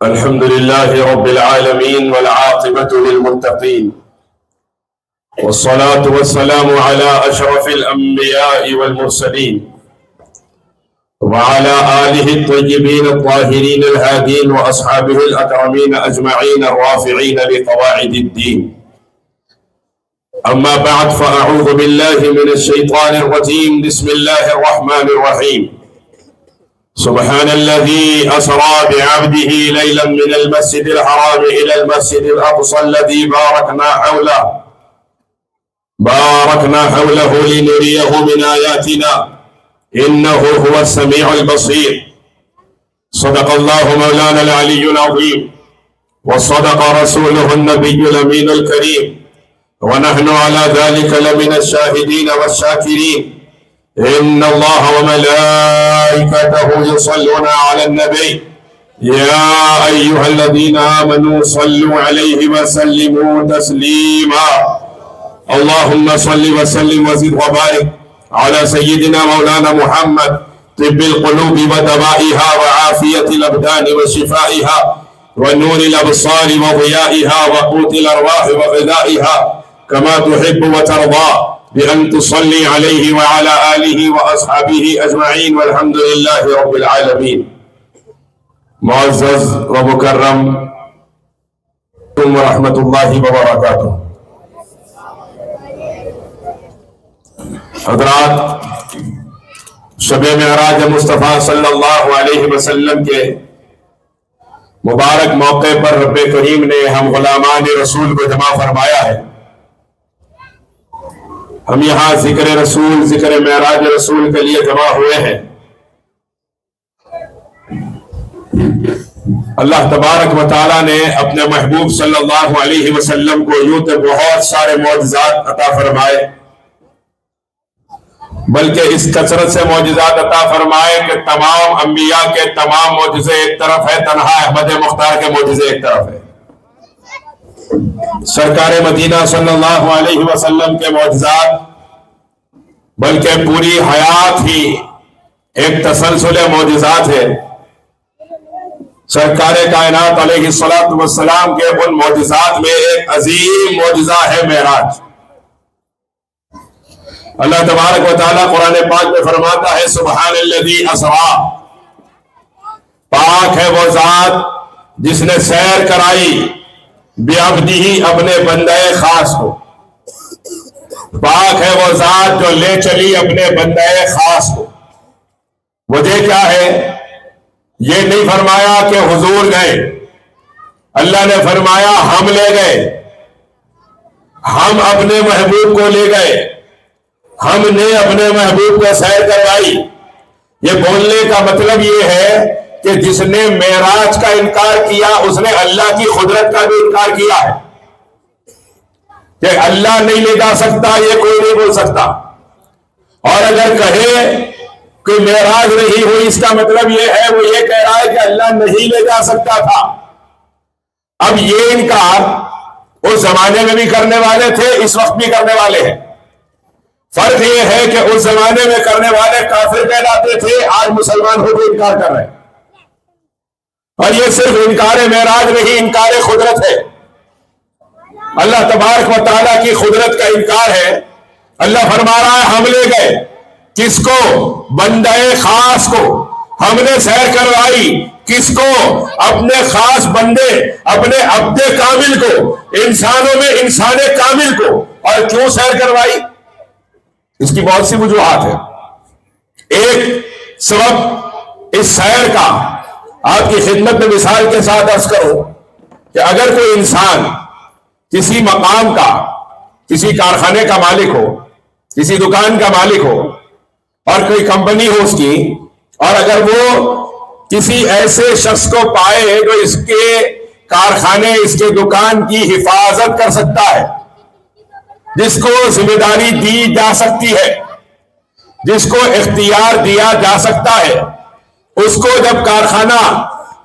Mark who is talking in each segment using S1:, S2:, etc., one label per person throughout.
S1: الحمد لله رب العالمين والعاقبة للمتقين، والصلاة والسلام على أشرف الأنبياء والمرسلين وعلى آله الطيبين الطاهرين الهادين وأصحابه الأكرمين أجمعين الرافعين لقواعد الدين. أما بعد، فأعوذ بالله من الشيطان الرجيم. بسم الله الرحمن الرحيم. سبحان الذي أسرى بعبده ليلا من المسجد الحرام إلى المسجد الأقصى الذي باركنا حوله لنريه من آياتنا إنه هو السميع البصير. صدق الله مولانا العلي العظيم، وصدق رسوله النبي الأمين الكريم، ونحن على ذلك لمن الشاهدين والشاكرين. إن الله وملائكته يصلون على النبي يا أيها الذين آمنوا صلوا عليه وسلموا تسليما. اللهم صل وسلم وزد وبارك على سيدنا مولانا محمد، طب القلوب ودوائها وعافية الأبدان وشفائها ونور الأبصار وضيائها وقوت الأرواح وغذائها، كما تحب وترضى، بأن تصلي عليه وعلى آله وأصحابه أجمعين، والحمد لله رب العالمين. معزز و مکرم ورحمۃ اللہ وبرکاتہ. حضرات، شب معراج مصطفیٰ صلی اللہ علیہ وسلم کے مبارک موقع پر رب کریم نے ہم غلامان رسول کو جمع فرمایا ہے. ہم یہاں ذکر رسول، ذکر معراج رسول کے لیے جمع ہوئے ہیں. اللہ تبارک و تعالیٰ نے اپنے محبوب صلی اللہ علیہ وسلم کو یوں تو بہت سارے معجزات عطا فرمائے، بلکہ اس کثرت سے معجزات عطا فرمائے کہ تمام انبیاء کے تمام معجزے ایک طرف ہے، تنہا احمد مختار کے معجزے ایک طرف ہے. سرکار مدینہ صلی اللہ علیہ وسلم کے معجزات بلکہ پوری حیات ہی ایک تسلسل معجزات ہے. سرکار کائنات علیہ السلام کے ان معجزات میں ایک عظیم معجزہ ہے معراج. اللہ تبارک و تعالیٰ قرآن پاک میں فرماتا ہے سبحان الذی اسریٰ، پاک ہے وہ ذات جس نے سیر کرائی بعبدہ، اپنے بندے خاص کو. پاک ہے وہ ذات جو لے چلی اپنے بندے خاص کو. وجہ کیا ہے؟ یہ نہیں فرمایا کہ حضور گئے، اللہ نے فرمایا ہم لے گئے، ہم اپنے محبوب کو لے گئے، ہم نے اپنے محبوب کو سیر کروائی. یہ بولنے کا مطلب یہ ہے کہ جس نے معراج کا انکار کیا اس نے اللہ کی قدرت کا بھی انکار کیا ہے کہ اللہ نہیں لے جا سکتا، یہ کوئی نہیں بول سکتا. اور اگر کہے کہ معراج نہیں ہوئی، اس کا مطلب یہ ہے وہ یہ کہہ رہا ہے کہ اللہ نہیں لے جا سکتا تھا. اب یہ انکار اس زمانے میں بھی کرنے والے تھے، اس وقت بھی کرنے والے ہیں. فرق یہ ہے کہ اس زمانے میں کرنے والے کافر کہلاتے تھے، آج مسلمان ہو کے انکار کر رہے ہیں. اور یہ صرف انکار معراج نہیں، انکار قدرت ہے. اللہ تبارک و تعالیٰ کی قدرت کا انکار ہے. اللہ فرما رہا ہے ہم لے گئے کس کو؟ بندے خاص کو. ہم نے سیر کروائی کس کو؟ اپنے خاص بندے، اپنے عبد کامل کو، انسانوں میں انسان کامل کو. اور کیوں سیر کروائی؟ اس کی بہت سی وجوہات ہیں. ایک سبب اس سیر کا آپ کی خدمت میں مثال کے ساتھ عرض کروں کہ اگر کوئی انسان کسی مقام کا، کسی کارخانے کا مالک ہو، کسی دکان کا مالک ہو اور کوئی کمپنی ہو اس کی، اور اگر وہ کسی ایسے شخص کو پائے جو اس کے کارخانے، اس کے دکان کی حفاظت کر سکتا ہے، جس کو ذمہ داری دی جا سکتی ہے، جس کو اختیار دیا جا سکتا ہے، اس کو جب کارخانہ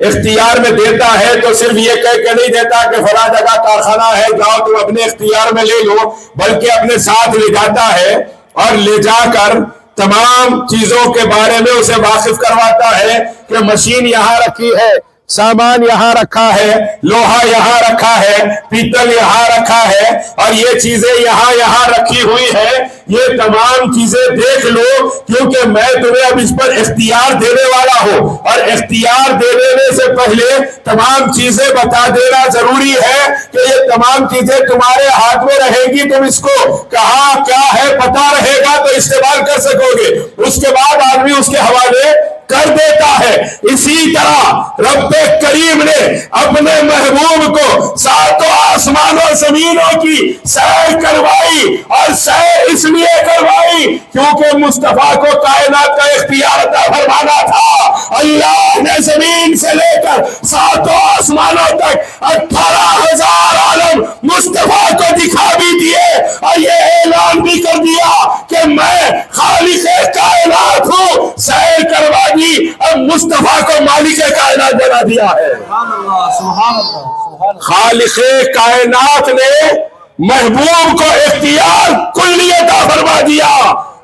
S1: اختیار میں دیتا ہے تو صرف یہ کہہ کے نہیں دیتا کہ فلاں جگہ کارخانہ ہے جاؤ تم اپنے اختیار میں لے لو، بلکہ اپنے ساتھ لے جاتا ہے اور لے جا کر تمام چیزوں کے بارے میں اسے واقف کرواتا ہے کہ مشین یہاں رکھی ہے، سامان یہاں رکھا ہے، لوہا یہاں رکھا ہے، پیتل یہاں رکھا ہے، اور یہ چیزیں یہاں رکھی ہوئی ہے، یہ تمام چیزیں دیکھ لو، کیونکہ میں تمہیں اب اس پر اختیار دینے والا ہوں، اور اختیار دینے سے پہلے تمام چیزیں بتا دینا ضروری ہے کہ یہ تمام چیزیں تمہارے ہاتھ میں رہیں گی، تم اس کو کہاں کیا ہے پتا رہے گا تو استعمال کر سکو گے، اس کے بعد آدمی اس کے حوالے کر دیتا ہے۔ اسی طرح رب کریم نے اپنے محبوب کو ساتوں آسمانوں زمینوں کی سیر کروائی، اور سیر اس لیے کروائی کیونکہ مصطفیٰ کو کائنات کا اختیار عطا فرمانا تھا۔ اللہ نے زمین سے لے کر ساتوں آسمانوں تک 18,000 عالم مصطفیٰ کو دکھا بھی دیے، اور یہ اعلان بھی کر دیا کہ میں خالق کائنات ہوں، سیر کروا دی، اب مصطفیٰ کو مالک کائنات بنا دیا ہے۔
S2: سبحان اللہ۔
S1: خالق کائنات نے محبوب کو اختیار کلی عطا فرما دیا،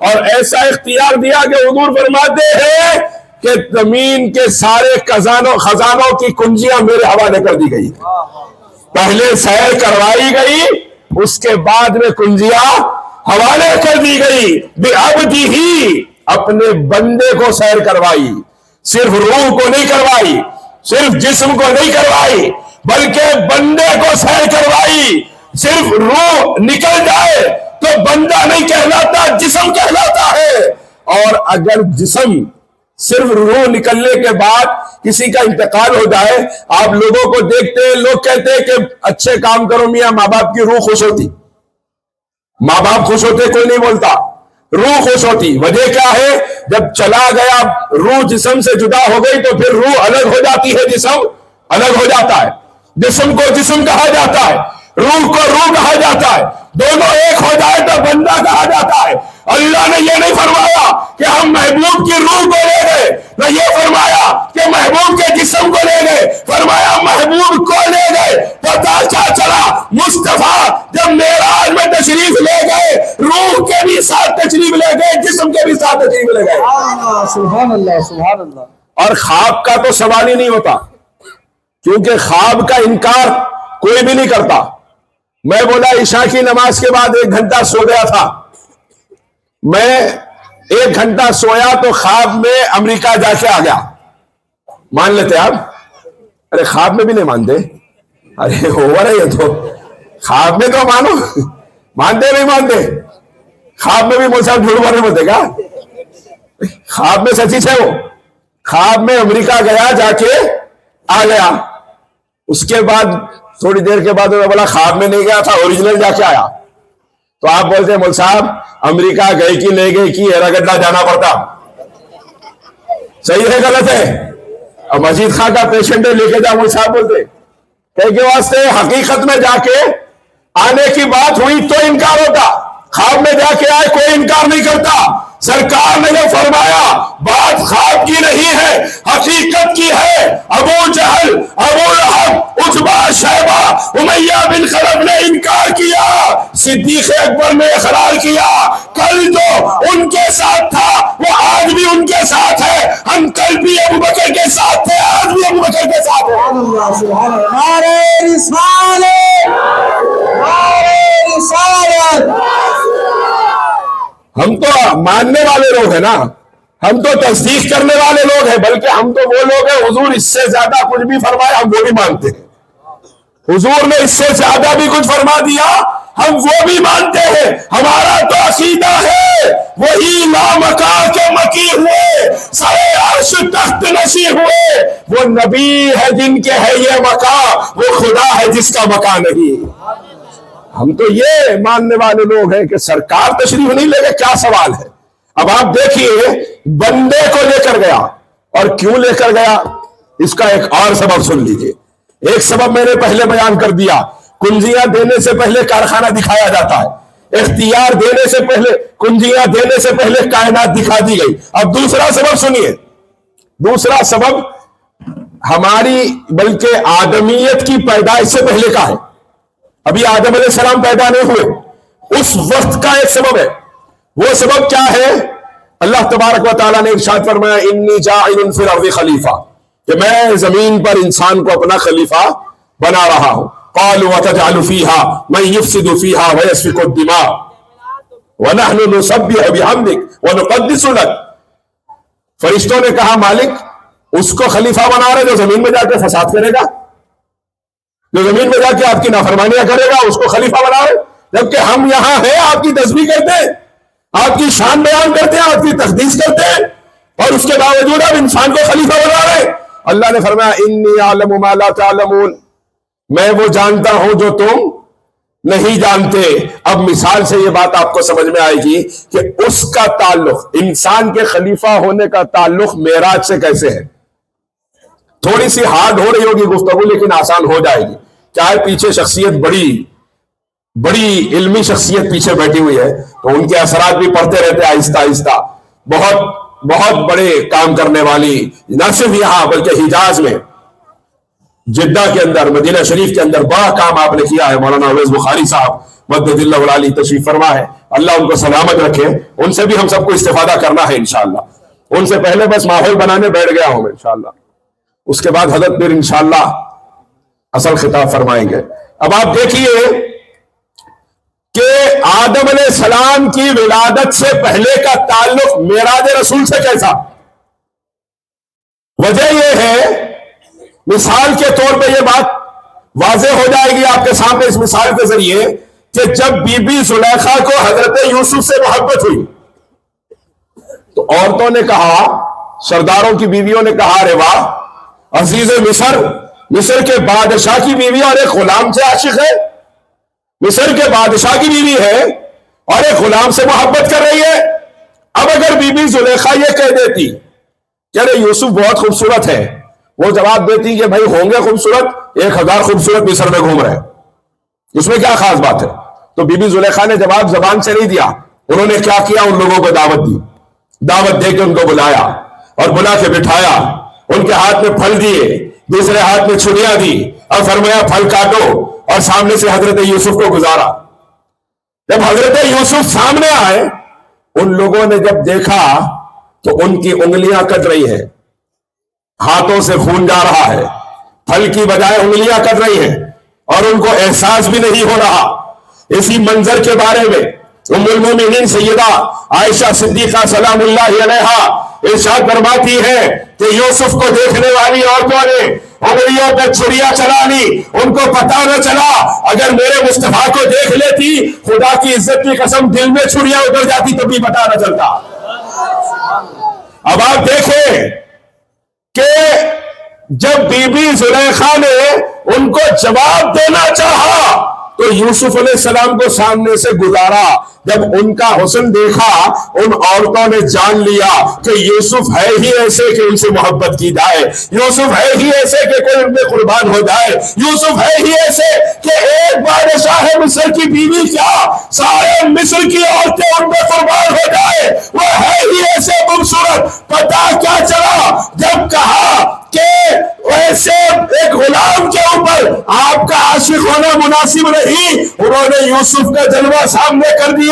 S1: اور ایسا اختیار دیا کہ حضور فرماتے ہیں کہ زمین کے سارے خزانوں کی کنجیاں میرے حوالے کر دی گئی۔ پہلے سیر کروائی گئی، اس کے بعد میں کنجیاں حوالے کر دی گئی۔ بعبدہ، اپنے بندے کو سیر کروائی، صرف روح کو نہیں کروائی، صرف جسم کو نہیں کروائی، بلکہ بندے کو سیر کروائی۔ صرف روح نکل جائے تو بندہ نہیں کہلاتا، جسم کہلاتا ہے، اور اگر جسم صرف روح نکلنے کے بعد کسی کا انتقال ہو جائے، آپ لوگوں کو دیکھتے ہیں، لوگ کہتے ہیں کہ اچھے کام کرو میاں، ماں باپ کی روح خوش ہوتی، ماں باپ خوش ہوتے کوئی نہیں بولتا، روح خوش ہوتی۔ وجہ کیا ہے؟ جب چلا گیا روح جسم سے جدا ہو گئی تو پھر روح الگ ہو جاتی ہے، جسم الگ ہو جاتا ہے، جسم کو جسم کہا جاتا ہے، روح کو روح کہا جاتا ہے، دونوں ایک ہو جائے تو بندہ کہا جاتا ہے۔ اللہ نے یہ نہیں فرمایا کہ ہم محبوب کی روح کو لے گئے، نہ یہ فرمایا کہ محبوب کے جسم کو لے گئے، فرمایا محبوب کو لے گئے۔ پتا کیا چلا؟ مصطفیٰ جب معراج میں تشریف لے گئے، روح کے بھی ساتھ تشریف لے گئے، جسم کے بھی ساتھ تشریف لے گئے۔
S2: سبحان اللہ، سبحان اللہ۔
S1: اور خواب کا تو سوال ہی نہیں ہوتا، کیونکہ خواب کا انکار کوئی بھی نہیں کرتا۔ میں بولا عشاء کی نماز کے بعد 1 گھنٹہ سو گیا تھا، میں 1 گھنٹہ سویا تو خواب میں امریکہ جا کے آ گیا۔ مان لیتے آپ؟ ارے خواب میں بھی نہیں مانتے، ارے اوور ہے یہ تو، خواب میں تو مانو، مانتے نہیں مانتے؟ خواب میں بھی مجھ سے جھوٹ بولنے بولتے کیا؟ خواب میں سچی ہے وہ، خواب میں امریکہ گیا، جا کے آ گیا۔ اس کے بعد تھوڑی دیر کے بعد میں بولا خواب میں نہیں گیا تھا، اوریجنل جا کے آیا۔ تو آپ بولتے ہیں مول صاحب امریکہ گئے کی نہیں گئے کی ایراگڈا جانا پڑتا، صحیح ہے غلط ہے؟ اب مجید خان کا پیشنٹ لے کے جا، مول صاحب بولتے کہ کے واسطے حقیقت میں جا کے آنے کی بات ہوئی تو انکار ہوتا، خواب میں جا کے آئے کوئی انکار نہیں کرتا۔ سرکار نے جو فرمایا بات خواب کی نہیں ہے، حقیقت کی ہے۔ ابو جہل، ابو لہب، عتبہ، شیبہ، امیہ بن خلف نے انکار کیا، صدیق اکبر نے اقرار کیا، کل جو ان کے ساتھ تھا وہ آج بھی ان کے ساتھ ہے، ہم کل بھی ابو بکر کے ساتھ تھے، آج بھی ابو بکر کے ساتھ ہیں۔
S2: نعرہ رسالت، نعرہ رسالت۔
S1: ہم تو ماننے والے لوگ ہیں نا، ہم تو تصدیق کرنے والے لوگ ہیں، بلکہ ہم تو وہ لوگ ہیں حضور اس سے زیادہ کچھ بھی فرمایا ہم وہ بھی مانتے ہیں، حضور نے اس سے زیادہ بھی کچھ فرما دیا ہم وہ بھی مانتے ہیں۔ ہمارا تو عقیدہ ہے وہی لامکان کے مکی ہوئے، سرے عرش تخت نشی ہوئے، وہ نبی ہے جن کے ہے یہ مکان، وہ خدا ہے جس کا مکان نہیں۔ ہم تو یہ ماننے والے لوگ ہیں کہ سرکار تشریف نہیں لے گئے، کیا سوال ہے؟ اب آپ دیکھیے بندے کو لے کر گیا، اور کیوں لے کر گیا اس کا ایک اور سبب سن لیجئے۔ ایک سبب میں نے پہلے بیان کر دیا، کنجیاں دینے سے پہلے کارخانہ دکھایا جاتا ہے، اختیار دینے سے پہلے، کنجیاں دینے سے پہلے کائنات دکھا دی گئی۔ اب دوسرا سبب سنیے، دوسرا سبب ہماری بلکہ آدمیت کی پیدائش سے پہلے کا ہے، ابھی آدم علیہ السلام پیدا نہیں ہوئے، اس وقت کا ایک سبب ہے۔ وہ سبب کیا ہے؟ اللہ تبارک و تعالیٰ نے ارشاد فرمایا انی جاعل فی الارض خلیفہ، کہ میں زمین پر انسان کو اپنا خلیفہ بنا رہا ہوں. قالوا وتجعل فيها من يفسد فيها ويسفك الدماء ونحن نسبح بحمدك ونقدس لك. فرشتوں نے کہا مالک اس کو خلیفہ بنا رہے جو زمین میں جا کے فساد کرے گا, جو زمین میں جا کے آپ کی نافرمانیاں کرے گا, اس کو خلیفہ بنا رہے, جبکہ ہم یہاں ہیں آپ کی تسبیح کرتے ہیں, آپ کی شان بیان کرتے ہیں, آپ کی تقدیس کرتے ہیں, اور اس کے باوجود آپ انسان کو خلیفہ بنا رہے ہیں. اللہ نے فرمایا انی اعلم ما لا تعلمون, میں وہ جانتا ہوں جو تم نہیں جانتے. اب مثال سے یہ بات آپ کو سمجھ میں آئے گی کہ اس کا تعلق, انسان کے خلیفہ ہونے کا تعلق معراج سے کیسے ہے. تھوڑی سی ہارڈ ہو رہی ہوگی گفتگو لیکن آسان ہو جائے گی. چاہے پیچھے شخصیت بڑی علمی شخصیت پیچھے بیٹھی ہوئی ہے تو ان کے اثرات بھی پڑھتے رہتے آہستہ آہستہ. بہت بڑے کام کرنے والی, نہ صرف یہاں بلکہ حجاز میں, جدہ کے اندر, مدینہ شریف کے اندر بڑا کام آپ نے کیا ہے. مولانا اویس بخاری صاحب مدد اللہ العالی تشریف فرما ہے, اللہ ان کو سلامت رکھے. ان سے بھی ہم سب کو استفادہ کرنا ہے انشاءاللہ. ان سے پہلے بس ماحول بنانے بیٹھ گیا ہوں میں انشاءاللہ, اس کے بعد حضرت پھر انشاءاللہ اصل خطاب فرمائیں گے. اب آپ دیکھیے کہ آدم علیہ السلام کی ولادت سے پہلے کا تعلق معراج رسول سے کیسا. وجہ یہ ہے, مثال کے طور پہ یہ بات واضح ہو جائے گی آپ کے سامنے اس مثال کے ذریعے کہ جب بی بی زلیخا کو حضرت یوسف سے محبت ہوئی تو عورتوں نے کہا, سرداروں کی بیویوں نے کہا, ارے واہ, عزیز مصر کے بادشاہ کی بیوی اور ایک غلام سے عاشق ہے, مصر کے بادشاہ کی بیوی ہے اور ایک غلام سے محبت کر رہی ہے. اب اگر بی بی زلیخا یہ کہہ دیتی کہ ارے یوسف بہت خوبصورت ہے, وہ جواب دیتی کہ بھائی ہوں گے خوبصورت, 1000 خوبصورت مصر میں گھوم رہے, اس میں کیا خاص بات ہے. تو بی بی زلیخا نے جواب زبان سے نہیں دیا, انہوں نے کیا کیا, ان لوگوں کو دعوت دی, دعوت دے کے ان کو بلایا اور بلا کے بٹھایا, ان کے ہاتھ میں پھل دیے, دوسرے ہاتھ میں چھریاں دی اور فرمایا پھل کاٹو, اور سامنے سے حضرت یوسف کو گزارا. جب حضرت یوسف سامنے آئے, ان لوگوں نے جب دیکھا تو ان کی انگلیاں کٹ رہی ہیں, ہاتھوں سے خون جا رہا ہے, پھل کی بجائے انگلیاں کٹ رہی ہیں, اور ان کو احساس بھی نہیں ہو رہا. اسی منظر کے بارے میں ام المومنین سیدہ عائشہ صدیقہ سلام اللہ علیہا ارشاد فرماتی ہے کہ یوسف کو دیکھنے والی عورتوں نے انگلیوں پہ چھریاں چلا لی, ان کو پتہ نہ چلا. اگر میرے مصطفیٰ کو دیکھ لیتی, خدا کی عزت کی قسم دل میں چھریاں اتر جاتی تب بھی پتہ نہ چلتا. اب آپ دیکھیں کہ جب بی بی زلیخا نے ان کو جواب دینا چاہا تو یوسف علیہ السلام کو سامنے سے گزارا. جب ان کا حسن دیکھا, ان عورتوں نے جان لیا کہ یوسف ہے ہی ایسے کہ ان سے محبت کی جائے, یوسف ہے ہی ایسے کہ کوئی ان میں قربان ہو جائے, یوسف ہے ہی ایسے کہ ایک بادشاہ مصر کی بیوی کیا سارے مصر کی عورتیں ان میں قربان ہو جائے, وہ ہے ہی ایسے خوبصورت. پتہ کیا چلا, جب کہا کہ ایسے ایک غلام کے اوپر آپ کا عاشق ہونا مناسب نہیں, انہوں نے یوسف کا جلوہ سامنے کر دیا.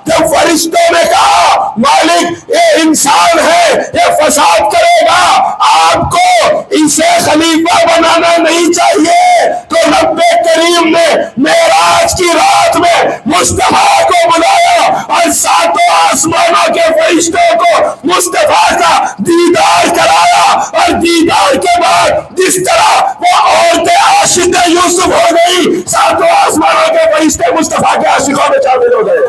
S1: جب فرشتوں نے کہا مالک یہ انسان ہے, یہ فساد کرے گا, آپ کو اسے خلیفہ بنانا نہیں چاہیے, تو رب کریم نے معراج کی رات میں مصطفیٰ کو بلایا اور 7 آسمانوں کے فرشتوں کو مصطفیٰ کا دیدار کرایا, اور دیدار کے بعد جس طرح وہ عورتیں عاشق یوسف ہو گئی, 7 آسمانوں کے فرشتے مصطفیٰ کے عاشقوں میں شامل ہو گئے.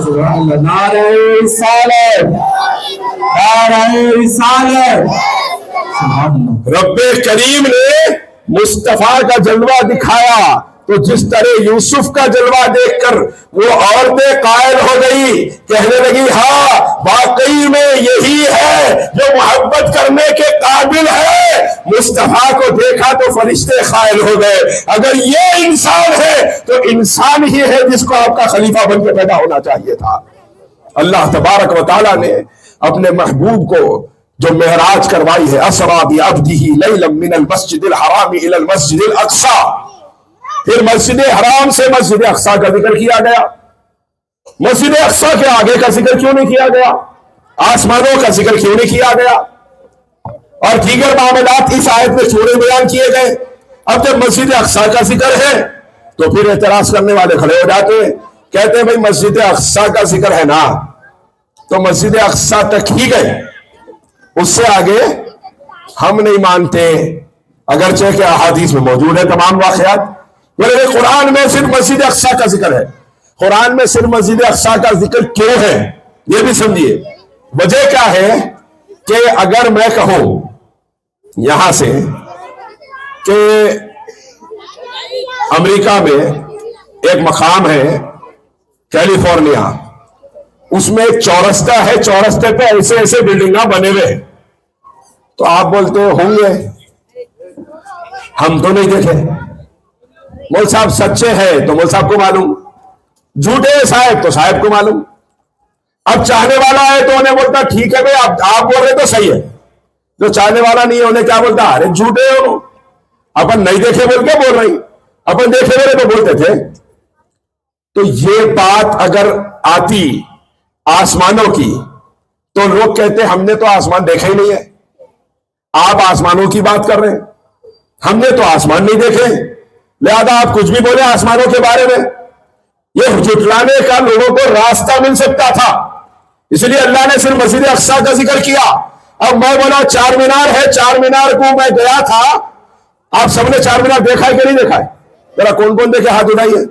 S2: سبحان اللہ, نعرہ رسالت, نعرہ رسالت.
S1: رب کریم نے مصطفیٰ کا جلوہ دکھایا تو جس طرح یوسف کا جلوہ دیکھ کر وہ عورتیں قائل ہو گئی, کہنے لگی ہاں واقعی میں یہی ہے جو محبت کرنے کے قابل ہے. مصطفیٰ کو دیکھا تو فرشتے قائل ہو گئے, اگر یہ انسان ہے تو انسان ہی ہے جس کو آپ کا خلیفہ بن کے پیدا ہونا چاہیے تھا. اللہ تبارک و تعالیٰ نے اپنے محبوب کو جو معراج کروائی ہے, اسریٰ بعبدہ لیلا من المسجد الحرام الی المسجد الاقصی, پھر مسجد حرام سے مسجد اقصی کا ذکر کیا گیا. مسجد اقصی کے آگے کا ذکر کیوں نہیں کیا گیا, آسمانوں کا ذکر کیوں نہیں کیا گیا, اور دیگر معاملات اس آیت میں چھوڑے بیان کیے گئے. اب جب مسجد اقصیٰ کا ذکر ہے تو پھر اعتراض کرنے والے کھڑے ہو جاتے ہیں, کہتے ہیں بھائی مسجد اقصیٰ کا ذکر ہے نا تو مسجد اقصیٰ تک ہی گئے, اس سے آگے ہم نہیں مانتے, اگرچہ کہ احادیث میں موجود ہے تمام واقعات. لیکن قرآن میں صرف مسجد اقصیٰ کا ذکر ہے. قرآن میں صرف مسجد اقصیٰ کا ذکر کیوں ہے یہ بھی سمجھیے. وجہ کیا ہے کہ اگر میں کہوں یہاں سے کہ امریکہ میں ایک مقام ہے کیلیفورنیا, اس میں ایک چورستہ ہے, چورستے پہ ایسے ایسے بلڈنگاں بنے ہوئے ہیں, تو آپ بولتے ہوں گے ہم تو نہیں دیکھے. مول صاحب سچے ہیں تو مول صاحب کو معلوم, جھوٹے صاحب تو صاحب کو معلوم. اب چاہنے والا ہے تو انہیں بولتا ٹھیک ہے بھائی آپ بول رہے تو صحیح ہے, جو چاہنے والا نہیں ہے انہیں کیا بولتا ارے جھوٹے ہو, اپن نہیں دیکھے بول کے بول رہی, اپن دیکھے بولے تو بولتے تھے. تو یہ بات اگر آتی آسمانوں کی تو لوگ کہتے ہم نے تو آسمان دیکھا ہی نہیں ہے, آپ آسمانوں کی بات کر رہے ہیں, ہم نے تو آسمان نہیں دیکھے, لہذا آپ کچھ بھی بولے آسمانوں کے بارے میں. یہ جھٹلانے کا لوگوں کو راستہ مل سکتا تھا, اس لیے اللہ نے صرف مسجد اقصیٰ کا ذکر کیا. اب میں بولا چار مینار ہے, چار مینار کو میں گیا تھا, آپ سب نے چار مینار دیکھا ہے کہ نہیں دیکھا ہے؟ ذرا کون کون دیکھے ہاتھ اٹھائیے.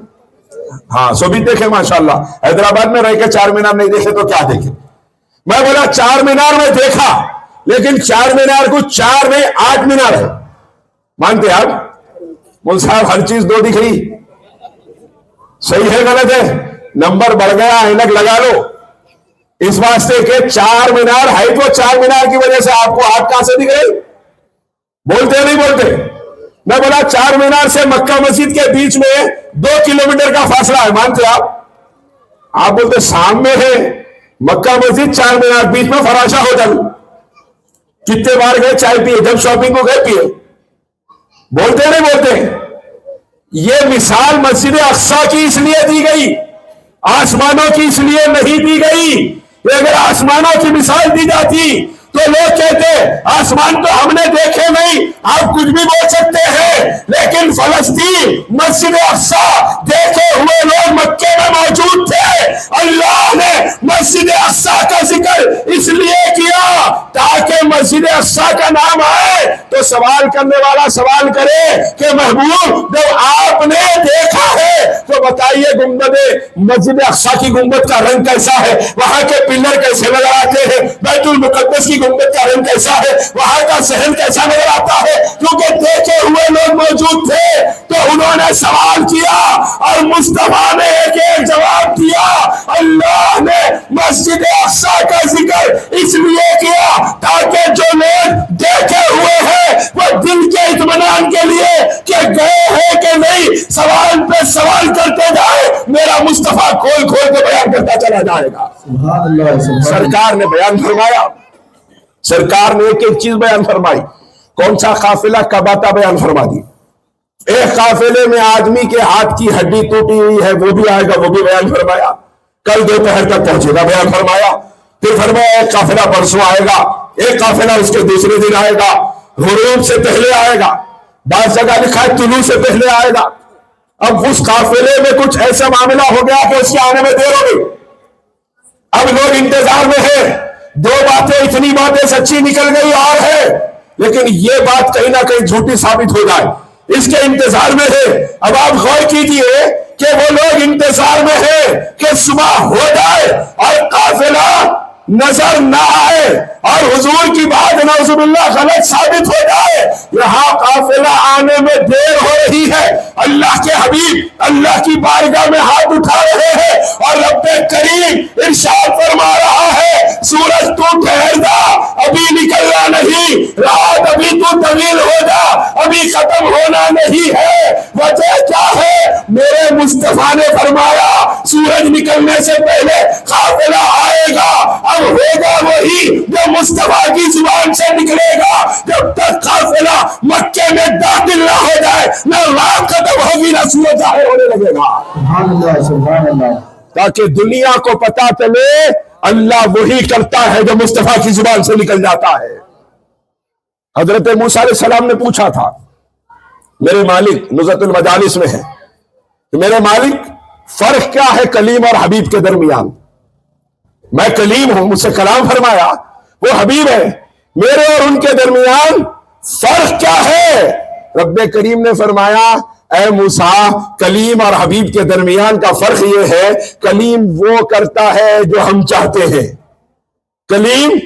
S1: ہاں سو بھی دیکھے ماشاءاللہ. حیدرآباد میں رہ کے چار مینار نہیں دیکھے تو کیا دیکھے. میں بولا چار مینار میں دیکھا, لیکن چار مینار کو چار میں 8 مینار ہے, مانتے آپ؟ مول صاحب ہر چیز 2 دکھ رہی, صحیح ہے غلط ہے؟ نمبر بڑھ گیا, اینک لگا لو, اس واسطے کہ 4 مینار ہے تو 4 مینار کی وجہ سے آپ کو 8 کہاں سے دکھ رہی؟ بولتے نہیں بولتے؟ میں بولا 4 مینار سے مکہ مسجد کے بیچ میں 2 کلومیٹر کا فاصلہ ہے, مانتے آپ؟ آپ بولتے شام میں ہے مکہ مسجد, 4 مینار بیچ میں فراشا ہوٹل. کتنے بار گئے چائے پیے, جب شاپنگ کو گئے پیے, بولتے نہیں بولتے؟ یہ مثال مسجد اقصیٰ کی اس لیے دی گئی, آسمانوں کی اس لیے نہیں دی گئی. اگر آسمانوں کی مثال دی جاتی تو لوگ کہتے آسمان تو ہم نے دیکھے نہیں, آپ کچھ بھی بول سکتے ہیں, لیکن فلسطین مسجد اقصیٰ دیکھے ہوئے لوگ مکے میں موجود تھے. اللہ نے مسجد اقصیٰ کا ذکر اس لیے کیا تاکہ مسجد اقصیٰ کا نام آئے تو سوال کرنے والا سوال کرے کہ محبوب جب آپ نے دیکھا ہے تو بتائیے گنبد مسجد اقصیٰ کی گنبد کا رنگ کیسا ہے, وہاں کے پلر کیسے نظر آتے ہیں, بیت المقدس کی گنبد کا رنگ کیسا ہے, وہاں کا صحن کیسا نظر آتا ہے, کیونکہ دیکھے ہوئے لوگ موجود تھے. تو انہوں نے سوال کیا اور مصطفیٰ نے ایک جواب دیا. اللہ نے مسجد اقصیٰ کا ذکر اس لیے کیا تاکہ جو لوگ دیکھے ہوئے ہیں وہ دل کے اطمینان کے لیے کہ گئے ہیں کہ نہیں سوال پہ سوال کرتے جائے, میرا مصطفیٰ کھول کھول کے بیان کرتا چلا جائے گا. سرکار نے بیان فرمایا, سرکار نے ایک ایک چیز بیان فرمائی. کون سا قافلہ کب آتا بیان فرما دی. ایک قافلے میں آدمی کے ہاتھ کی ہڈی ٹوٹی ہوئی ہے, وہ بھی آئے گا, وہ بھی بیان فرمایا. کل دوپہر تک پہنچے گا, بیان فرمایا. پھر فرمایا ایک قافلہ پرسوں آئے گا, ایک قافلہ اس کے دوسرے دن آئے گا, غروب سے پہلے آئے گا, بعض جگہ لکھا ہے طلوع سے پہلے آئے گا. اب اس قافلے میں کچھ ایسا معاملہ ہو گیا کہ اس کے آنے میں دیر ہو گئی. اب لوگ انتظار میں ہیں, 2 باتیں اتنی باتیں سچی نکل گئی اور ہے, لیکن یہ بات کہیں نہ کہیں جھوٹی ثابت ہو جائے, اس کے انتظار میں ہے. اب آپ غور کیجئے کہ وہ لوگ انتظار میں ہیں کہ صبح ہو جائے اور قافلہ نظر نہ آئے اور حضور کی بات نعوذ باللہ غلط ثابت ہو جائے. یہاں قافلہ آنے میں دیر ہو رہی ہے, اللہ کے حبیب اللہ کی بارگاہ میں ہاتھ اٹھا رہے ہیں اور رب کریم ارشاد فرما رہا ہے سورج تو ٹھہر جا, ابھی نکلنا نہیں, رات ابھی تو طویل ہو جا, ابھی ختم ہونا نہیں ہے. وجہ کیا ہے؟ میرے مصطفیٰ نے فرمایا سورج نکلنے سے پہلے قافلہ آئے گا. اب ہوگا وہی جو مصطفیٰ کی زبان سے نکلے گا. جب تک قافلہ مکے میں داخل نہ ہو جائے نہ رات ختم ہوگی نہ سورج ظاہر ہونے لگے گا. سبحان اللہ سبحان اللہ. تاکہ دنیا کو پتا چلے اللہ وہی کرتا ہے جو مصطفیٰ کی زبان سے نکل جاتا ہے. حضرت موسیٰ علیہ السلام نے پوچھا تھا میرے مالک، نزہۃ المجالس میں ہے کہ میرے مالک فرق کیا ہے کلیم اور حبیب کے درمیان؟ میں کلیم ہوں، مجھ سے کلام فرمایا، وہ حبیب ہے، میرے اور ان کے درمیان فرق کیا ہے؟ رب کریم نے فرمایا اے موسیٰ، کلیم اور حبیب کے درمیان کا فرق یہ ہے، کلیم وہ کرتا ہے جو ہم چاہتے ہیں، کلیم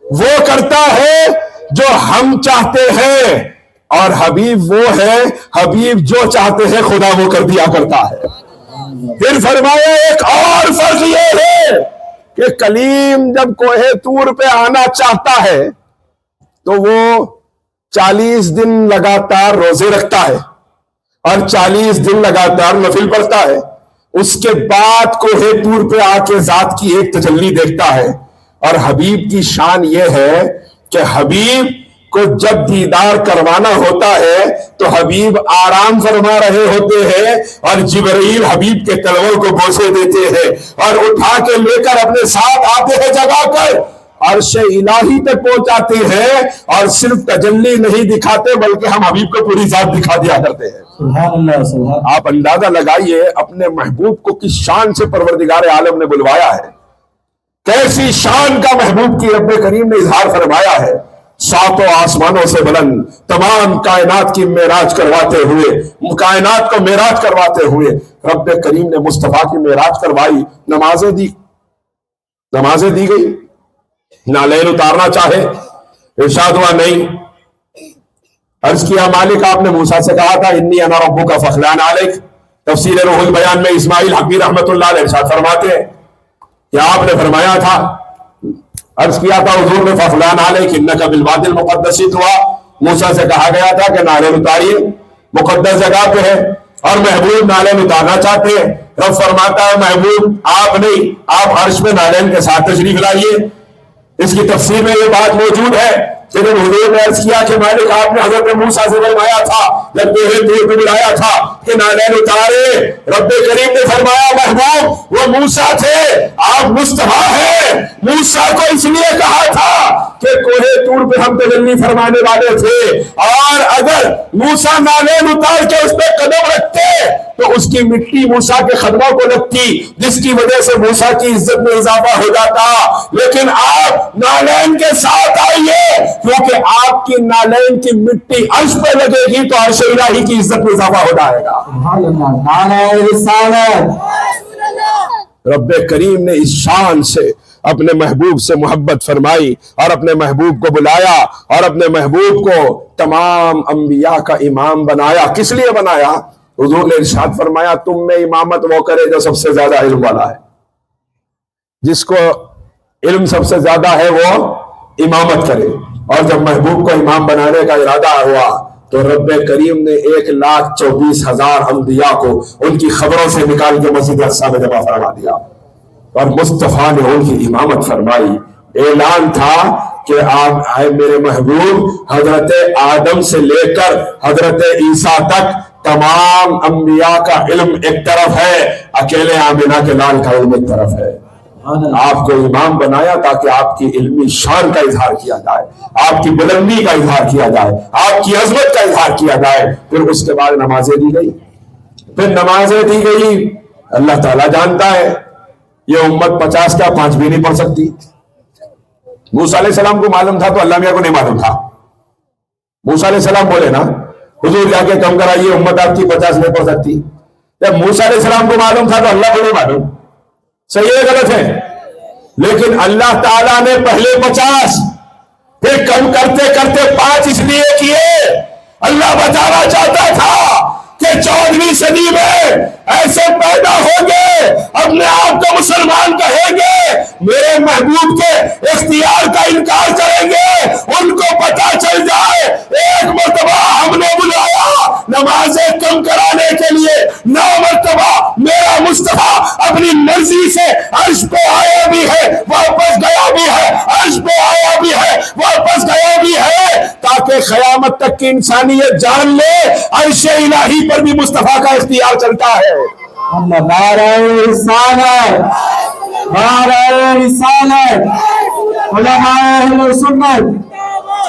S1: وہ کرتا ہے جو ہم چاہتے ہیں، اور حبیب وہ ہے، حبیب جو چاہتے ہیں خدا وہ کر دیا کرتا ہے۔ پھر فرمایا ایک اور فرق یہ ہے کہ کلیم جب کوہ طور پہ آنا چاہتا ہے تو وہ 40 دن لگاتار روزے رکھتا ہے اور 40 دن لگاتار نفل پڑھتا ہے، اس کے بعد کوہ طور پہ آ کے ذات کی ایک تجلی دیکھتا ہے۔ اور حبیب کی شان یہ ہے کہ حبیب کو جب دیدار کروانا ہوتا ہے تو حبیب آرام فرما رہے ہوتے ہیں اور جبرائیل حبیب کے تلووں کو بوسے دیتے ہیں اور اٹھا کے لے کر اپنے ساتھ آتے ہیں جگا کر عرش الہی تک پہنچاتے ہیں، اور صرف تجلی نہیں دکھاتے بلکہ ہم حبیب کو پوری ذات دکھا دیا کرتے ہیں۔
S2: سبحان اللہ، سبحان
S1: آپ اندازہ لگائیے اپنے محبوب کو کس شان سے پروردگار عالم نے بلوایا ہے، کیسی شان کا محبوب کی رب کریم نے اظہار فرمایا ہے۔ ساتوں آسمانوں سے بلند تمام کائنات کی معراج کرواتے ہوئے، کائنات کو معراج کرواتے ہوئے رب کریم نے مصطفیٰ کی معراج کروائی، نمازیں دی گئی، نالین اتارنا چاہے ارشاد ہوا نہیں۔ عرض کیا مالک آپ نے موسیٰ سے کہا تھا انی انا ربک فاخلع علیک، تفسیر روح البیان میں اسماعیل حقی رحمت اللہ علیہ ارشاد فرماتے ہیں کہ آپ نے فرمایا تھا، عرض کیا تھا حضور نے فاخلع علیک انک بالوادی المقدس ہوا، موسیٰ سے کہا گیا تھا کہ نالین اتاریے، مقدس جگہ پہ ہے اور محبوب نالین اتارنا چاہتے ہیں۔ رب فرماتا ہے محبوب آپ نہیں، آپ عرش میں نالین کے ساتھ تشریف لائیے۔ اس کی تفسیر میں یہ بات موجود ہے کہ جب حضور نے عرض کیا کہ مالک آپ نے حضرت موسیٰ سے فرمایا تھا جب کوہ طور پہ بلایا تھا کہ نالین اتارے، رب کریم نے فرمایا محبوب وہ موسیٰ تھے، آپ مصطفیٰ ہیں۔ موسیٰ کو اس لیے کہا تھا کہ کوہ طور پہ ہم تجلی فرمانے والے تھے، اور اگر موسیٰ نالین اتار کے اس پہ قدم رکھتے تو اس کی مٹی موسیٰ کے قدموں کو لگتی، جس کی وجہ سے موسیٰ کی عزت میں اضافہ ہو جاتا، لیکن آپ نالین کے ساتھ آئیے کیونکہ آپ کی نالین کی مٹی عرش پہ لگے گی تو عرش الہی کی عزت میں اضافہ ہو جائے گا۔
S2: سبحان اللہ، نعرہ رسالت۔
S1: رب کریم نے اس شان سے اپنے محبوب سے محبت فرمائی اور اپنے محبوب کو بلایا اور اپنے محبوب کو تمام انبیاء کا امام بنایا۔ کس لیے بنایا؟ حضور نے ارشاد فرمایا تم میں امامت وہ کرے جو سب سے زیادہ علم والا ہے، جس کو علم سب سے زیادہ ہے وہ امامت کرے۔ اور جب محبوب کو امام بنانے کا ارادہ ہوا تو رب کریم نے 1,24,000 انبیاء کو ان کی خبروں سے نکال کے مسجد اقصیٰ میں جمع فرما دیا اور مصطفیٰ نے ان کی امامت فرمائی۔ اعلان تھا کہ آپ میرے محبوب حضرت آدم سے لے کر حضرت عیسیٰ تک تمام انبیاء کا علم ایک طرف ہے، اکیلے آمنہ کے لال کا علم ایک طرف ہے۔ آپ کو امام بنایا تاکہ آپ کی علمی شان کا اظہار کیا جائے، آپ کی بلندی کا اظہار کیا جائے، آپ کی عظمت کا اظہار کیا جائے۔ پھر اس کے بعد نمازیں دی گئی، اللہ تعالیٰ جانتا ہے یہ امت 50 کا 5 بھی نہیں پڑھ سکتی۔ موسیٰ علیہ السلام کو معلوم تھا تو اللہ میاں کو نہیں معلوم تھا۔ موسیٰ علیہ السلام بولے نا حضور جا کے کم کرائیے امت آپ کی 50 نہیں پڑھ سکتی، جب موسیٰ علیہ السلام کو معلوم تھا تو اللہ کو نہیں معلوم۔ صحیح ہے غلط ہے؟ لیکن اللہ تعالیٰ نے پہلے 50 پھر کم کرتے کرتے 5 اس لیے کیے، اللہ بتانا چاہتا تھا کہ 14ویں صدی میں ایسے پیدا ہوں گے اپنے آپ کو مسلمان کہیں گے، میرے محبوب کے اختیار کا انکار کریں گے، ان کو پتہ چل جائے ایک مرتبہ ہم نے بلایا نمازیں کم کرانے کے لیے، 9 مرتبہ میرا مصطفیٰ اپنی مرضی سے عرش پہ آیا بھی ہے واپس گیا بھی ہے، عرش پہ آیا بھی ہے واپس گیا بھی ہے، تاکہ قیامت تک کی انسانیت جان لے عرش الہی پر بھی مصطفیٰ کا اختیار چلتا ہے۔
S2: اللہ نعرہ رسالت، نعرہ رسالت، علماء اہل سنت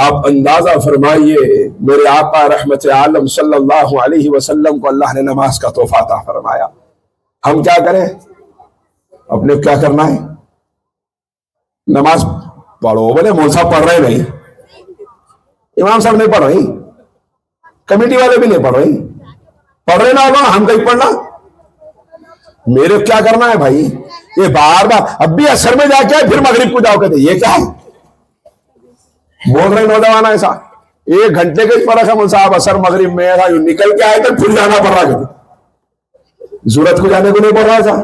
S1: آپ اندازہ فرمائیے میرے آقا رحمت عالم صلی اللہ علیہ وسلم کو اللہ نے نماز کا تحفہ عطا فرمایا، ہم کیا کریں؟ اپنے کیا کرنا ہے؟ نماز پڑھو، بولے مول صاحب پڑھ رہے نہیں، امام صاحب نہیں پڑھ رہی، کمیٹی والے بھی نہیں پڑھ رہی، پڑھ رہے نہ ہوگا ہم کہیں پڑھنا، میرے کیا کرنا ہے بھائی؟ یہ بار بار اب بھی اثر میں جا کے پھر مغرب کو جاؤ کہتے یہ کیا ہے؟ بول رہے نوجوان ایسا 1 گھنٹے کا ہی فرق ہے، صاحب اثر مغرب میں ایسا نکل کے آئے تو پھر جانا پڑ رہا کہتے ضرورت کو جانے کو نہیں پڑ رہا ایسا،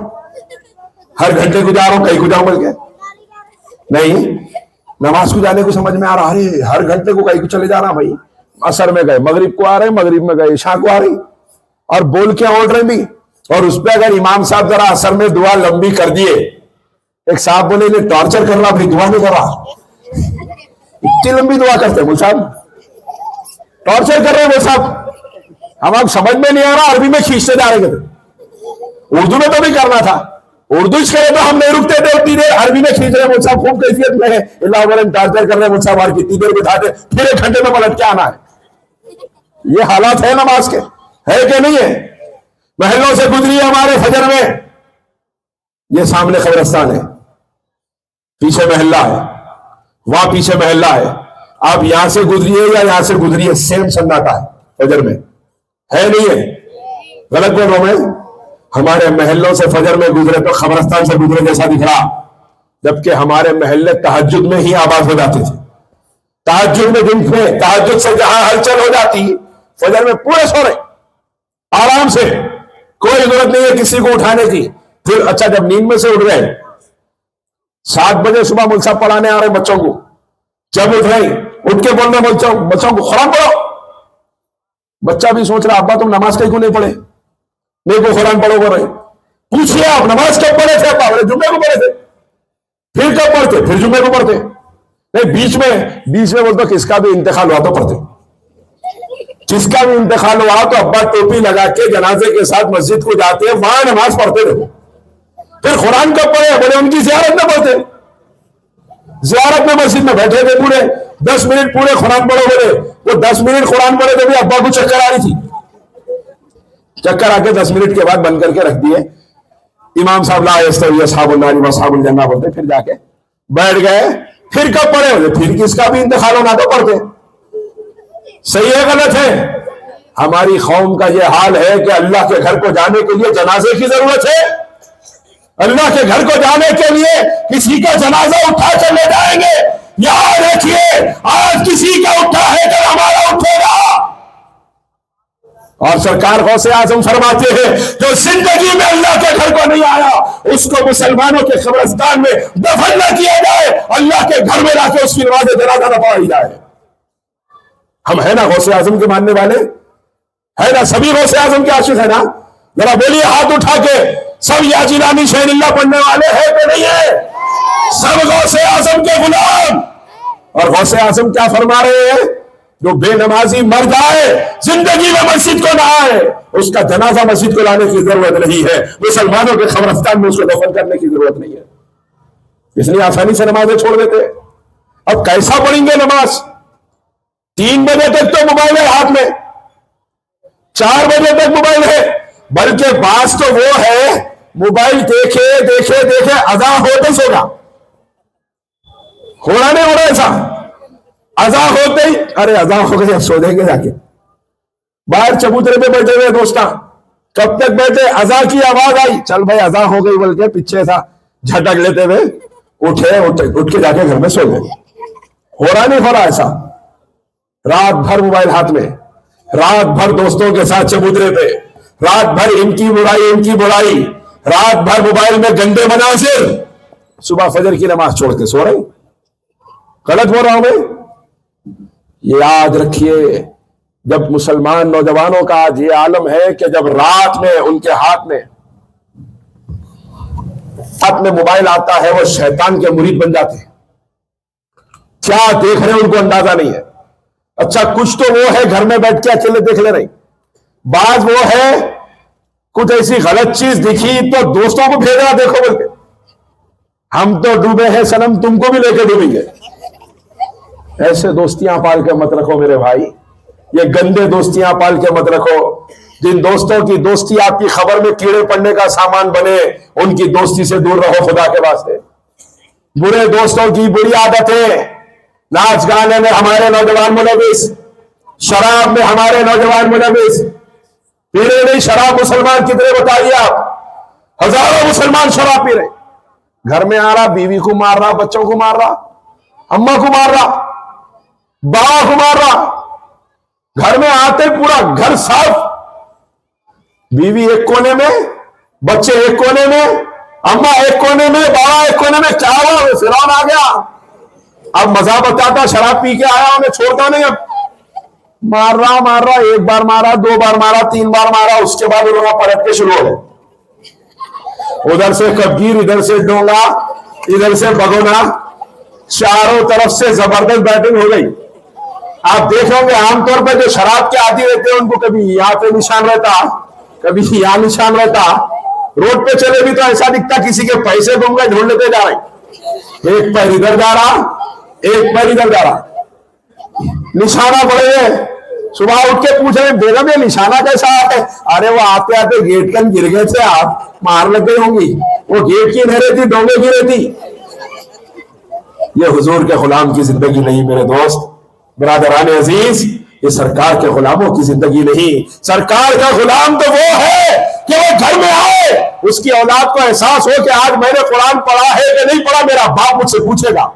S1: ہر گھنٹے کو جا رہا ہوں کہیں کو جاؤں بول کے نہیں، نماز کو جانے کو سمجھ میں آ رہا ہے، ہر گھنٹے کو کہیں کو چلے جا رہا بھائی، اثر میں گئے مغرب کو آ رہے، مغرب میں گئے عشاء کو آ رہی، اور بول کے اوڑ رہے بھی، اور اس پہ اگر امام صاحب ذرا اثر میں دعا لمبی کر دیے، ایک صاحب بولے انہیں ٹارچر کر رہا پھر دعا نہیں کر رہا، اتنی لمبی دعا کرتے ہیں وہ صاحب، ٹارچر کر رہے ہیں وہ صاحب، ہم آپ سمجھ میں نہیں آ رہا، عربی میں کھینچتے جا رہے تھے، اردو میں تو بھی کرنا تھا، اردو اس کرے تو ہم نہیں رکتے تھے اتنی دیر، عربی میں کھینچ رہے ہیں وہ صاحب، خوب کیفیت میں ہے، اللہ علیہ ٹارچر کر رہے ہیں وہ صاحب، اور کتنی دیر بٹھاتے پھر 1 گھنٹے میں پلٹ کے آنا ہے، یہ حالات ہے نماز کے، ہے کہ نہیں ہے؟ محلوں سے گزری ہے ہمارے فجر میں، یہ سامنے قبرستان ہے، پیچھے محلہ ہے، وہاں پیچھے محلہ ہے، آپ یہاں سے گزریے یا یہاں سے گزریے سیم سناٹا ہے فجر میں، ہے نہیں ہے؟ غلط بول رہا ہوں میں؟ ہمارے محلوں سے فجر میں گزرے تو قبرستان سے گزرے جیسا دکھ رہا، جبکہ ہمارے محلے تہجد میں ہی آباد ہو جاتے تھے، تہجد میں دن میں تہجد سے جہاں ہلچل ہو جاتی فجر میں پورے سو رہے آرام سے، کوئی ضرورت نہیں ہے کسی کو اٹھانے کی، پھر اچھا جب نیند میں سے اٹھ گئے 7 بجے صبح مول صاحب پڑھانے آ رہے بچوں کو، جب اٹھ رہے اٹھ کے بول رہے بچوں کو قرآن پڑھو، بچہ بھی سوچ رہا ابا تم نماز کہیں کو نہیں پڑھے، نہیں کو قرآن پڑھو بول رہے، پوچھئے آپ نماز کب پڑھے تھے ابا؟ بولے جمعے کو پڑھے تھے، پھر کب پڑھتے؟ پھر جمعے کو پڑھتے، نہیں بیچ میں بولتا کس کا بھی انتقال ہوا تو پڑھتے، جس کا بھی انتقال ہوا تو ابا ٹوپی لگا کے جنازے کے ساتھ مسجد کو جاتے ہیں، وہاں نماز پڑھتے رہے، پھر قرآن کب پڑھے؟ بولے ان کی زیارت میں پڑھتے، زیارت میں مسجد میں بیٹھے تھے پورے 10 منٹ پورے قرآن پڑھو بولے، وہ 10 منٹ قرآن پڑھے تو بھی ابا کو چکر آ رہی تھی، چکر آ کے 10 منٹ کے بعد بند کر کے رکھ دیے، امام صاحب لا یستوی اصحاب النار و اصحاب الجنہ بولتے، پھر جا کے بیٹھ گئے، پھر کب پڑھے؟ بولے پھر کس کا بھی انتقال ہونا تو پڑھتے، صحیح ہے غلط ہے؟ ہماری قوم کا یہ حال ہے کہ اللہ کے گھر کو جانے کے لیے جنازے کی ضرورت ہے، اللہ کے گھر کو جانے کے لیے کسی کا جنازہ اٹھا کر لے جائیں گے، یاد رکھیے آج کسی کا اٹھا ہے کل ہمارا اٹھے گا، اور سرکار غوث اعظم فرماتے ہیں جو زندگی میں اللہ کے گھر کو نہیں آیا اس کو مسلمانوں کے قبرستان میں دفن نہ کیا جائے، اللہ کے گھر میں لا کے اس کی نماز جنازہ نہ پڑھائی جائے۔ ہم ہے نا غوث اعظم کے ماننے والے، ہے نا سبھی غوث اعظم کے عاشق ہے نا؟ ذرا بولیے ہاتھ اٹھا کے، سب یا جیلانی شہید اللہ پڑھنے والے ہیں کہ نہیں ہے؟ سب غوث اعظم کے غلام۔ اور غوث اعظم کیا فرما رہے ہیں؟ جو بے نمازی مر جائے زندگی میں مسجد کو نہ آئے اس کا جنازہ مسجد کو لانے کی ضرورت نہیں ہے، مسلمانوں کے قبرستان میں اس کو دفن کرنے کی ضرورت نہیں ہے، اس لیے آسانی سے نمازیں چھوڑ دیتے۔ اب کیسا پڑھیں گے نماز؟ 3 بجے تک تو موبائل ہے ہاتھ میں، 4 بجے تک موبائل ہے، بلکہ بعض تو وہ ہے موبائل دیکھے دیکھے دیکھے اذان ہوتے سوگا، ہونا نہیں ہو رہا ایسا، اذان ہوتے ہی ارے اذان ہو گئی اب سو دیں گے جا کے، باہر چبوترے پہ بیٹھے ہوئے دوستاں کب تک بیٹھے، اذان کی آواز آئی چل بھائی اذان ہو گئی بول کے پیچھے تھا جھٹک لیتے ہوئے اٹھ کے جا کے گھر میں سو گئے، ہو رہا نہیں ہو رہا ایسا؟ رات بھر موبائل ہاتھ میں، رات بھر دوستوں کے ساتھ چبوترے پہ، رات بھر ان کی برائی، رات بھر موبائل میں گندے مناظر، صبح فجر کی نماز چھوڑ کے سو رہے، غلط بول رہا ہوں میں؟ یہ یاد رکھیے جب مسلمان نوجوانوں کا آج یہ عالم ہے کہ جب رات میں ان کے ہاتھ میں موبائل آتا ہے وہ شیطان کے مرید بن جاتے ہیں، کیا دیکھ رہے ہیں ان کو اندازہ نہیں ہے۔ اچھا کچھ تو وہ ہے گھر میں بیٹھ کے اکیلے دیکھ لے رہے، بعض وہ ہے کچھ ایسی غلط چیز دکھی تو دوستوں کو بھیجا دیکھو بول کے، ہم تو ڈوبے ہیں صنم تم کو بھی لے کے ڈوبیں گے، ایسے دوستیاں پال کے مت رکھو میرے بھائی، یہ گندے دوستیاں پال کے مت رکھو، جن دوستوں کی دوستی آپ کی خبر میں کیڑے پڑنے کا سامان بنے، ان کی دوستی سے دور رہو خدا کے واسطے۔ برے دوستوں کی بری عادتیں، ناچ گانے میں ہمارے نوجوان ملوث، شراب میں ہمارے نوجوان ملوث، پینے نہیں شراب مسلمان کتنے بتائیے آپ، ہزاروں مسلمان شراب پی رہے، گھر میں آ رہا بیوی کو مار رہا، بچوں کو مار رہا، اماں کو مار رہا، باوا کو مار رہا، گھر میں آتے پورا گھر صاف، بیوی ایک کونے میں، بچے ایک کونے میں، اماں ایک کونے میں، باوا ایک کونے میں، کیا ہوا فرعون آ گیا، اب مزہ بتاتا شراب پی کے آیا انہیں چھوڑتا نہیں، اب مار رہا، ایک بار مارا، دو بار مارا، تین بار مارا، اس کے بعد انہوں نے پلٹ کے شروع ہو گئے، ادھر سے کبگیر، ادھر سے ڈونگا، ادھر سے بگونا، چاروں طرف سے زبردست بیٹنگ ہو گئی۔ آپ دیکھیں گے عام طور پہ جو شراب کے عادی رہتے ہیں ان کو کبھی یہاں پہ نشان رہتا، کبھی یہاں نشان رہتا، روڈ پہ چلے بھی تو ایسا دکھتا کسی کے پیسے گم گئے ڈھونڈ لیتے جا رہے، ایک پیر ادھر جا رہا، ایک پیر ادھر جا رہا، نشانہ پڑے گئے، صبح اٹھ کے پوچھ رہے بیگم یہ نشانہ کیسا ہے؟ ارے وہ آتے آتے گیٹ کن گر گئے تھے، آپ مار لگ گئی ہوں گی، وہ گیٹ کی نہیں رہتی، ڈونگے کی رہتی۔ یہ حضور کے غلام کی زندگی نہیں میرے دوست، برادران عزیز، یہ سرکار کے غلاموں کی زندگی نہیں۔ سرکار کا غلام تو وہ ہے کہ وہ گھر میں آئے، اس کی اولاد کو احساس ہو کہ آج میں نے قرآن پڑھا ہے کہ نہیں پڑھا، میرا باپ مجھ سے پوچھے گا۔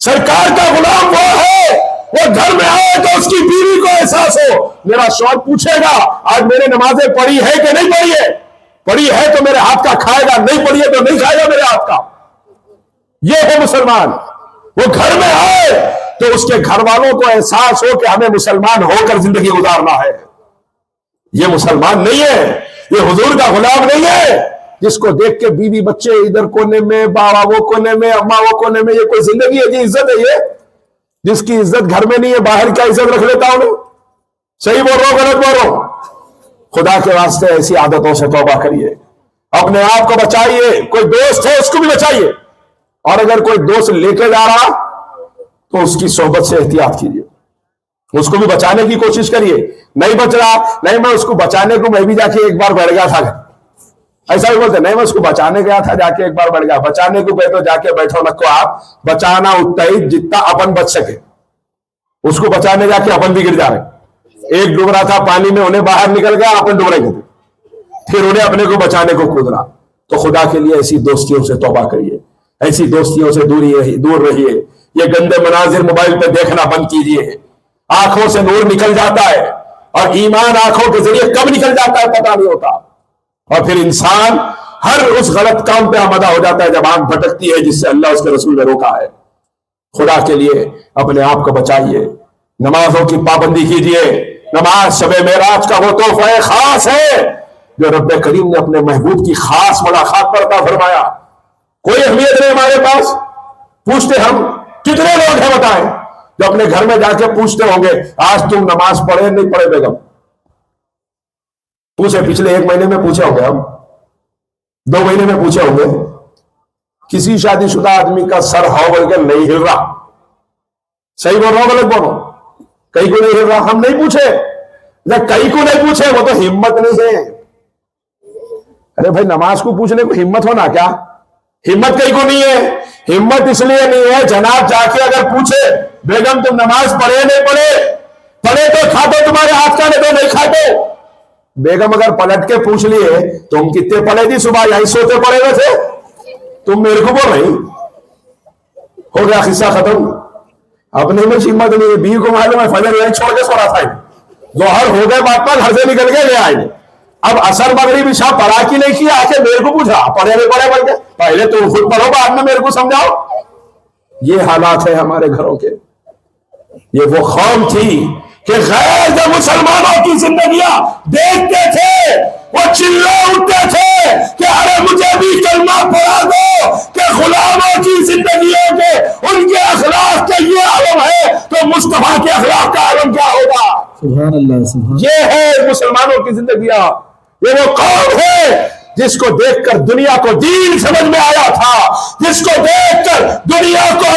S1: سرکار کا غلام وہ ہے، وہ گھر میں آئے تو اس کی بیوی کو احساس ہو، میرا شوہر پوچھے گا آج میں نے نمازیں پڑھی ہے کہ نہیں پڑھی ہے، پڑھی ہے تو میرے ہاتھ کا کھائے گا، نہیں پڑھی ہے تو نہیں کھائے گا میرے ہاتھ کا۔ یہ ہے مسلمان، وہ گھر میں آئے تو اس کے گھر والوں کو احساس ہو کہ ہمیں مسلمان ہو کر زندگی گزارنا ہے۔ یہ مسلمان نہیں ہے، یہ حضور کا غلام نہیں ہے، جس کو دیکھ کے بیوی بچے ادھر کونے میں، باوا وہ کونے میں، اماں وہ کونے میں، یہ کوئی زندگی ہے؟ یہ عزت ہے؟ یہ جس کی عزت گھر میں نہیں ہے باہر کیا عزت رکھ لیتا ہوں؟ صحیح بول رہا ہوں غلط بول رہا ہوں؟ خدا کے واسطے ایسی عادتوں سے توبہ کریے، اپنے آپ کو بچائیے، کوئی دوست ہے اس کو بھی بچائیے، اور اگر کوئی دوست لے کے جا رہا تو اس کی صحبت سے احتیاط کیجیے، اس کو بھی بچانے کی کوشش کریے۔ نہیں بچ رہا، نہیں میں اس کو بچانے کو میں بھی جا کے ایک بار بیٹھ گیا تھا، ایسا بھی بولتے نہیں میں اس کو بچانے گیا تھا جا کے ایک بار بیٹھ گیا، بچانے کو بیٹھو جا کے بیٹھو نکو، آپ بچانا اتنا ہی جتنا اپن بچ سکے، اس کو بچانے جا کے اپن بھی گر جا رہے، ایک ڈوب رہا تھا پانی میں انہیں باہر نکل گیا، اپن ڈوب رہے تھے، پھر انہیں اپنے کو بچانے کو کود رہا۔ تو خدا کے لیے ایسی دوستیوں سے توبہ کریے، ایسی دوستیوں سے دور رہیے، یہ گندے مناظر موبائل پہ دیکھنا بند کیجیے، آنکھوں سے نور نکل جاتا ہے، اور ایمان آنکھوں کے ذریعے کب نکل جاتا ہے پتہ نہیں ہوتا، اور پھر انسان ہر اس غلط کام پہ آمادہ ہو جاتا ہے جب آنکھ بھٹکتی ہے جس سے اللہ اس کے رسول نے روکا ہے۔ خدا کے لیے اپنے آپ کو بچائیے، نمازوں کی پابندی کیجیے، نماز شب معراج کا وہ تحفہ خاص ہے جو رب کریم نے اپنے محبوب کی خاص ملاقات پر عطا فرمایا، کوئی اہمیت نہیں ہمارے پاس۔ پوچھتے ہم کتنے لوگ ہیں بتائیں جو اپنے گھر میں جا کے پوچھتے ہوں گے آج تم نماز پڑھے نہیں پڑھے بیگم؟ پوچھے پچھلے 1 مہینے میں پوچھے ہوں گے، ہم 2 مہینے میں پوچھے ہوں گے، کسی شادی شدہ آدمی کا سر ہو بول کے نہیں ہل رہا، صحیح بول رہا ہوں غلط بول رہا ہوں؟ کئی کو نہیں ہل رہا، ہم نہیں پوچھے، جب کئی کو نہیں پوچھے وہ تو ہمت نہیں ہے۔ ارے بھائی نماز کو پوچھنے کو ہمت ہونا کیا؟ ہمت کئی کو نہیں ہے، ہمت اس لیے نہیں ہے جناب جا کے اگر پوچھے بیگم تم نماز پڑھے نہیں پڑھے، پڑھے تو کھاتے تمہارے ہاتھ کا، نہیں تو نہیں کھاتے۔ بیگم اگر پلٹ کے پوچھ لیے تم کتنے پڑھے تھی صبح، یہی سوتے پڑے ہوئے تھے، تم میرے کو بول رہی، ہو گیا قصہ ختم۔ اپنے میں ہمت نہیں ہے، بیوی کو معلوم ہے فجر یہی چھوڑ کے سو رہا تھا، ظہر ہو گئے بات پر گھر سے نکل کے لے آئے، اب عصر مغرب عشاء پڑھا کی نہیں کیا، آ کے میرے کو پوچھا پڑھے نہیں پڑھے بول کے، پہلے تم خود پڑھو بعد میں میرے کو سمجھاؤ۔ یہ حالات ہیں ہمارے گھروں کے۔ یہ وہ قوم تھی کہ غیر مسلمانوں کی زندگیاں دیکھتے تھے، وہ چلے اٹھتے تھے کہ ارے مجھے بھی کلمہ پڑھا دو، کہ غلاموں کی زندگیوں کے ان کے اخلاق کا یہ عالم ہے تو مصطفیٰ کے اخلاق کا عالم کیا ہوگا؟ سبحان اللہ، سبحان۔ یہ ہے مسلمانوں کی زندگیاں، یہ وہ قوم ہے جس کو دیکھ کر دنیا کو دین سمجھ میں آیا تھا، جس کو دیکھ کر دنیا کو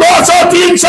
S1: 200, 300,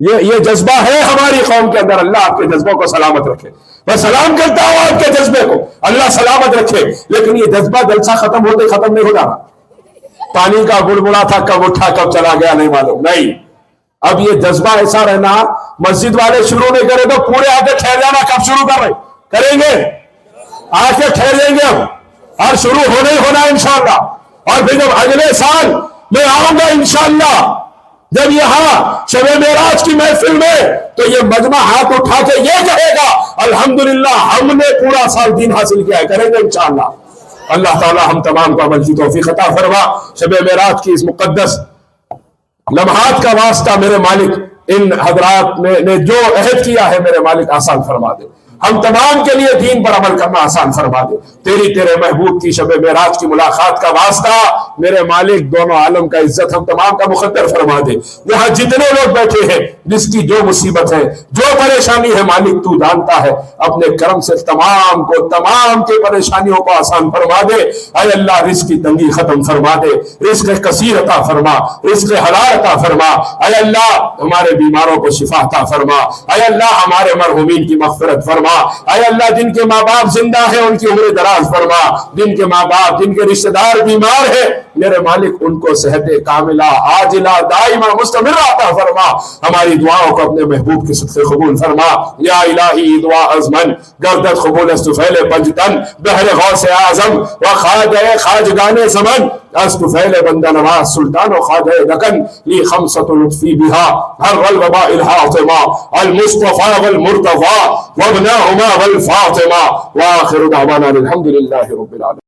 S1: یہ جذبہ ہے ہماری قوم کے اندر. اللہ آپ کے جذبوں کو سلامت رکھے. میں سلام کرتا ہوں آپ کے جذبے کو, اللہ سلامت رکھے. لیکن یہ جذبہ جلسہ ختم ہوتے ختم نہیں ہو جا رہا. پانی کا بڑبڑا تھا, کب اٹھا کب چلا گیا نہیں معلوم. نہیں, اب یہ جذبہ ایسا رہنا, مسجد والے شروع نہیں کرے تو پورے آ کے ٹھہر جانا. کب شروع کر رہے کریں گے, آ کے ٹھہر لیں گے ہم, اور شروع ہونا ہی ہونا انشاءاللہ. اور پھر جب اگلے سال میں آؤں گا انشاءاللہ, جب یہاں شب معراج کی محفل میں, تو یہ مجمع ہاتھ اٹھا کے یہ کہے گا الحمدللہ ہم نے پورا سال دین حاصل کیا ہے. کریں گے انشاءاللہ. اللہ تعالی ہم تمام کو عمل کی توفیق عطا فرما. شب معراج کی اس مقدس لمحات کا واسطہ میرے مالک ان حضرات نے جو عہد کیا ہے میرے مالک آسان فرما دے. ہم تمام کے لیے دین پر عمل کرنا آسان فرما دے. تیرے محبوب کی شب معراج کی ملاقات کا واسطہ میرے مالک دونوں عالم کا عزت ہم تمام کا مقدر فرما دے. یہاں جتنے لوگ بیٹھے ہیں, جس کی جو مصیبت ہے, جو پریشانی ہے, مالک تو جانتا ہے. اپنے کرم سے تمام کے پریشانیوں کو آسان فرما دے. اے اللہ رزق کی تنگی ختم فرما دے, رزق کثیر عطا فرما, رزق حلال عطا فرما. اے اللہ ہمارے بیماروں کو شفا عطا فرما. اے اللہ ہمارے مرحومین کی مغفرت فرما. اے اللہ جن کے ماں باپ زندہ ہیں ان کی عمر دراز فرما. جن کے ماں باپ, جن کے رشتہ دار بیمار ہیں, میرے مالک ان کو صحت کاملہ عاجلہ دائمہ مستمرہ عطا فرما. ہماری دعاؤں کو اپنے محبوب کے صدقے قبول فرما. یا الہی دعا ازمن گردت قبول استفیل پنجتن بحر غوث اعظم و خواجگان زمن استفیل بندہ نواز سلطان و خواجہ دکن لی خمسۃ لطفی بہا ہر الوباء الحاطمہ المصطفى والمرتضى وابناهما والفاطمہ. وآخر دعوانا الحمد للہ رب العالمین.